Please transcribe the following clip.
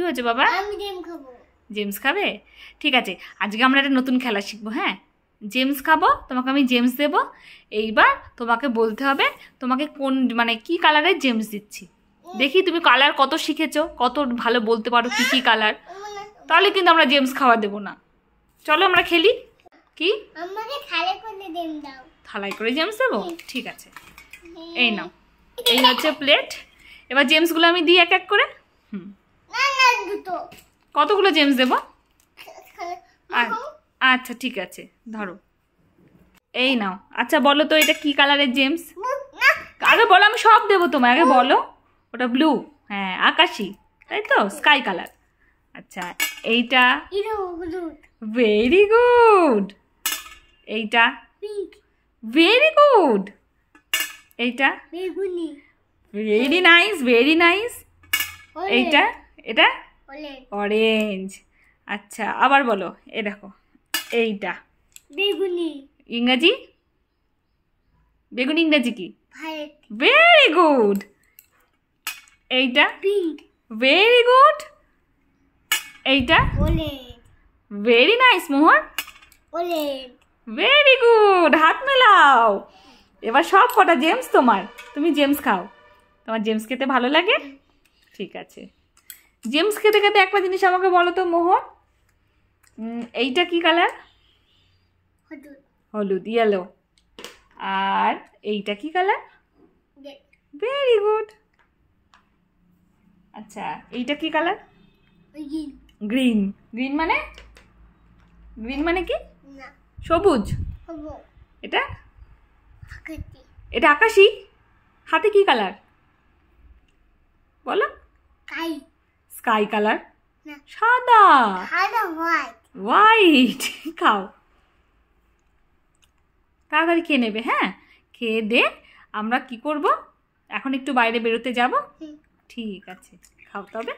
হয়েছে বাবা? আমি জেম খাবো। জেমস খাবে? ঠিক আছে, আজকে আমরা একটা নতুন খেলা শিখবো। হ্যাঁ, জেমস খাবো, তোমাকে আমি জেমস দেবো। এইবার তোমাকে বলতে হবে তোমাকে কোন মানে কি কালারের জেমস দিচ্ছি। দেখি তুমি কালার কত শিখেছো, কত ভালো বলতে পারো কি কি কালার। তাহলে কিন্তু আমরা জেমস খাওয়া দেবো না। চলো আমরা খেলি। কি? আমাকে থালায় করে জেম দাও। থালায় করে জেমস দেবো? ঠিক আছে, এই নাও, এই হচ্ছে প্লেট। এবার জেমসগুলো আমি দিই এক এক করে। না না দুটো। কতগুলো জেমস দেবো? আচ্ছা ঠিক আছে, ধরো, এই নাও। আচ্ছা বলো তো এটা কি কালারের জেমস? আগে বলো, আমি সব দেবো তোমায়, আগে বলো। ওটা ব্লু, হ্যাঁ আকাশি, তাই তো, স্কাই কালার। আচ্ছা এইটা? Very good. এইটা? Very good. এইটা? Very nice, very nice. এইটা? এটা অরেঞ্জ। আচ্ছা আবার বলো, এ দেখো এইটা বেগুনি। ইংরেজি? বেগুনি ইংরেজি কি? Very good. এইটা? পিঙ্ক। Very good. এইটা? অরেঞ্জ। ভেরি নাইস মোহন। অরেঞ্জ। ভেরি গুড, হাত মেলাও। এবার সব কটা জেমস তোমার, তুমি জেমস খাও। তোমার জেমস খেতে ভালো লাগে? ঠিক আছে, জেমস খেতে খেতে একটা জিনিস আমাকে বলো তো মোহন, এইটা কি কালার? হলুদ, ইয়েলো। আর এইটা কি কালার? Very good. আচ্ছা এইটা কি কালার? গ্রিন। গ্রিন মানে? গ্রিন মানে কি? সবুজ। এটা? এটা আকাশি। হাতে কি কালার বলো? Sky colour. সাদা। হোয়াইট। খাও, তাড়াতাড়ি খেয়ে নেবে। হ্যাঁ, খেয়ে দে আমরা কি করব, এখন একটু বাইরে বেরোতে যাব। ঠিক আছে, খাও তবে।